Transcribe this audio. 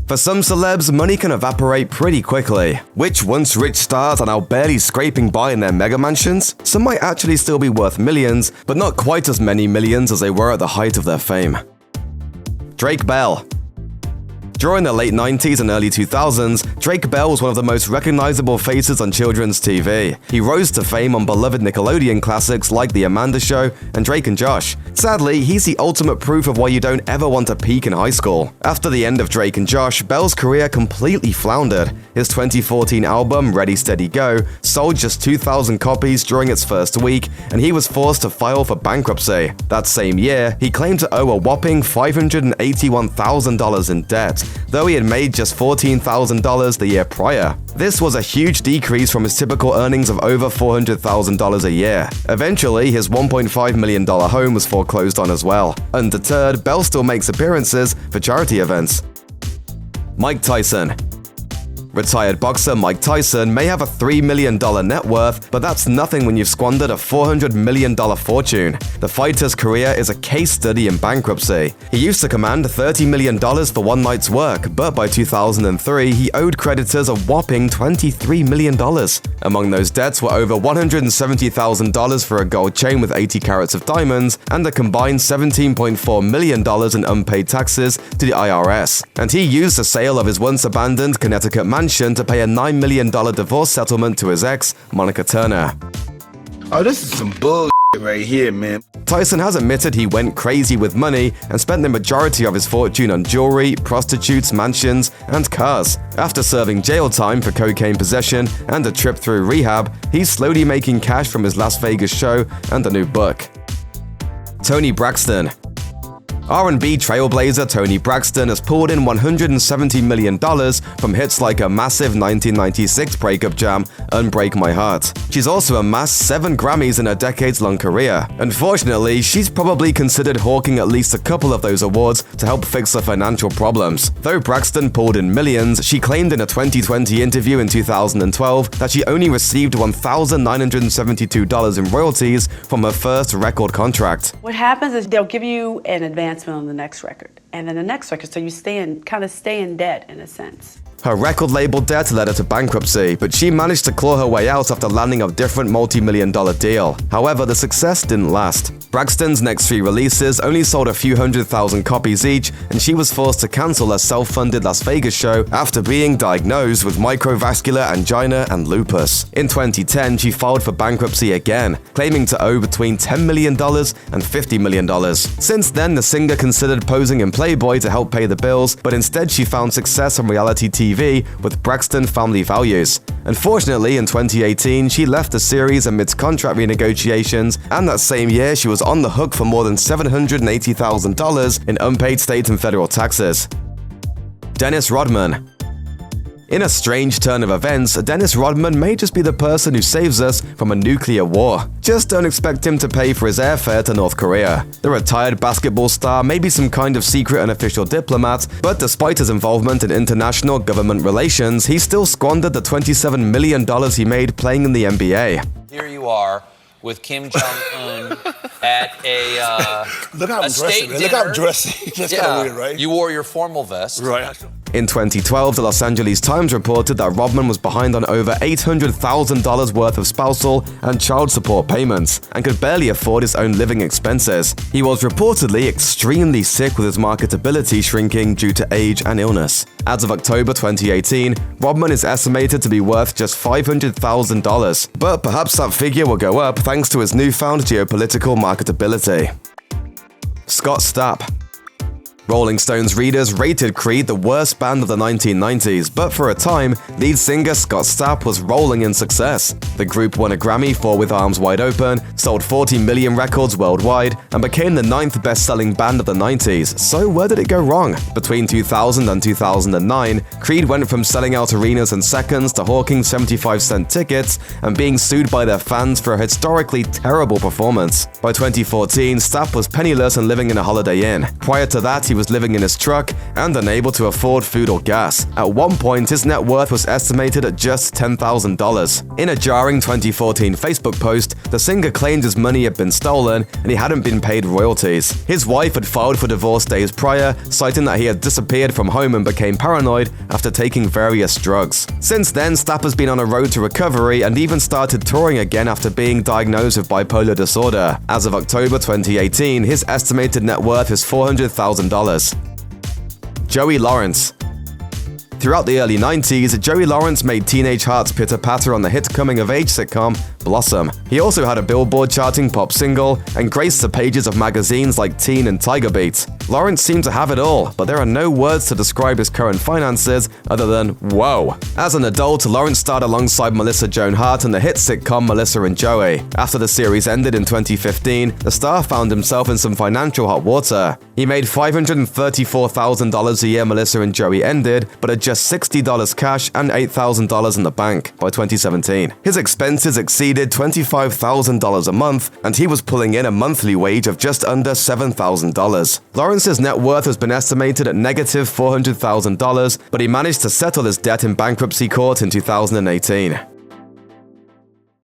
For some celebs, money can evaporate pretty quickly, which once rich stars are now barely scraping by in their mega mansions. Some might actually still be worth millions, but not quite as many millions as they were at the height of their fame. Drake Bell. During the late 90s and early 2000s, Drake Bell was one of the most recognizable faces on children's TV. He rose to fame on beloved Nickelodeon classics like The Amanda Show and Drake and Josh. Sadly, he's the ultimate proof of why you don't ever want to peak in high school. After the end of Drake and Josh, Bell's career completely floundered. His 2014 album, Ready Steady Go, sold just 2,000 copies during its first week, and he was forced to file for bankruptcy. That same year, he claimed to owe a whopping $581,000 in debt, though he had made just $14,000 the year prior. This was a huge decrease from his typical earnings of over $400,000 a year. Eventually, his $1.5 million home was foreclosed on as well. Undeterred, Bell still makes appearances for charity events. Mike Tyson. Retired boxer Mike Tyson may have a $3 million net worth, but that's nothing when you've squandered a $400 million fortune. The fighter's career is a case study in bankruptcy. He used to command $30 million for one night's work, but by 2003, he owed creditors a whopping $23 million. Among those debts were over $170,000 for a gold chain with 80 carats of diamonds, and a combined $17.4 million in unpaid taxes to the IRS. And he used the sale of his once abandoned Connecticut mansion to pay a $9 million divorce settlement to his ex, Monica Turner. Oh, this is some bullshit right here, man. Tyson has admitted he went crazy with money and spent the majority of his fortune on jewelry, prostitutes, mansions, and cars. After serving jail time for cocaine possession and a trip through rehab, he's slowly making cash from his Las Vegas show and a new book. Toni Braxton. R&B trailblazer Toni Braxton has pulled in $170 million from hits like a massive 1996 breakup jam, Unbreak My Heart. She's also amassed 7 Grammys in her decades-long career. Unfortunately, she's probably considered hawking at least a couple of those awards to help fix her financial problems. Though Braxton pulled in millions, she claimed in a 2020 interview in 2012 that she only received $1,972 in royalties from her first record contract. What happens is they'll give you an advancement on the next record, and then the next record, so you stay in debt in a sense. Her record label debt led her to bankruptcy, but she managed to claw her way out after landing a different multi-million-dollar deal. However, the success didn't last. Braxton's next 3 releases only sold a few 100,000 copies each, and she was forced to cancel her self-funded Las Vegas show after being diagnosed with microvascular angina and lupus. In 2010, she filed for bankruptcy again, claiming to owe between $10 million and $50 million. Since then, the singer considered posing in Playboy to help pay the bills, but instead she found success on reality TV with Braxton Family Values. Unfortunately, in 2018, she left the series amidst contract renegotiations, and that same year she was on the hook for more than $780,000 in unpaid state and federal taxes. Dennis Rodman. In a strange turn of events, Dennis Rodman may just be the person who saves us from a nuclear war. Just don't expect him to pay for his airfare to North Korea. The retired basketball star may be some kind of secret unofficial diplomat, but despite his involvement in international government relations, he still squandered the $27 million he made playing in the NBA. Here you are with Kim Jong-un at a Look how I'm dressing, man. Look how I'm dressing. That's kind of weird, right? You wore your formal vest. Right. In 2012, the Los Angeles Times reported that Rodman was behind on over $800,000 worth of spousal and child support payments and could barely afford his own living expenses. He was reportedly extremely sick, with his marketability shrinking due to age and illness. As of October 2018, Rodman is estimated to be worth just $500,000, but perhaps that figure will go up thanks to his newfound geopolitical marketability. Scott Stapp. Rolling Stone's readers rated Creed the worst band of the 1990s, but for a time, lead singer Scott Stapp was rolling in success. The group won a Grammy for With Arms Wide Open, sold 40 million records worldwide, and became the 9th best-selling band of the 90s. So where did it go wrong? Between 2000 and 2009, Creed went from selling out arenas in seconds to hawking 75-cent tickets and being sued by their fans for a historically terrible performance. By 2014, Stapp was penniless and living in a Holiday Inn. Prior to that, he was living in his truck and unable to afford food or gas. At one point, his net worth was estimated at just $10,000. In a jarring 2014 Facebook post, the singer claimed his money had been stolen and he hadn't been paid royalties. His wife had filed for divorce days prior, citing that he had disappeared from home and became paranoid after taking various drugs. Since then, Stapp has been on a road to recovery and even started touring again after being diagnosed with bipolar disorder. As of October 2018, his estimated net worth is $400,000. Joey Lawrence. Throughout the early 90s, Joey Lawrence made teenage hearts pitter-patter on the hit coming-of-age sitcom Blossom. He also had a Billboard-charting pop single and graced the pages of magazines like Teen and Tiger Beat. Lawrence seemed to have it all, but there are no words to describe his current finances other than whoa. As an adult, Lawrence starred alongside Melissa Joan Hart in the hit sitcom Melissa and Joey. After the series ended in 2015, the star found himself in some financial hot water. He made $534,000 a year Melissa and Joey ended, but had just $60 cash and $8,000 in the bank by 2017. His expenses exceeded $25,000 a month, and he was pulling in a monthly wage of just under $7,000. Lawrence's net worth has been estimated at negative $400,000, but he managed to settle his debt in bankruptcy court in 2018.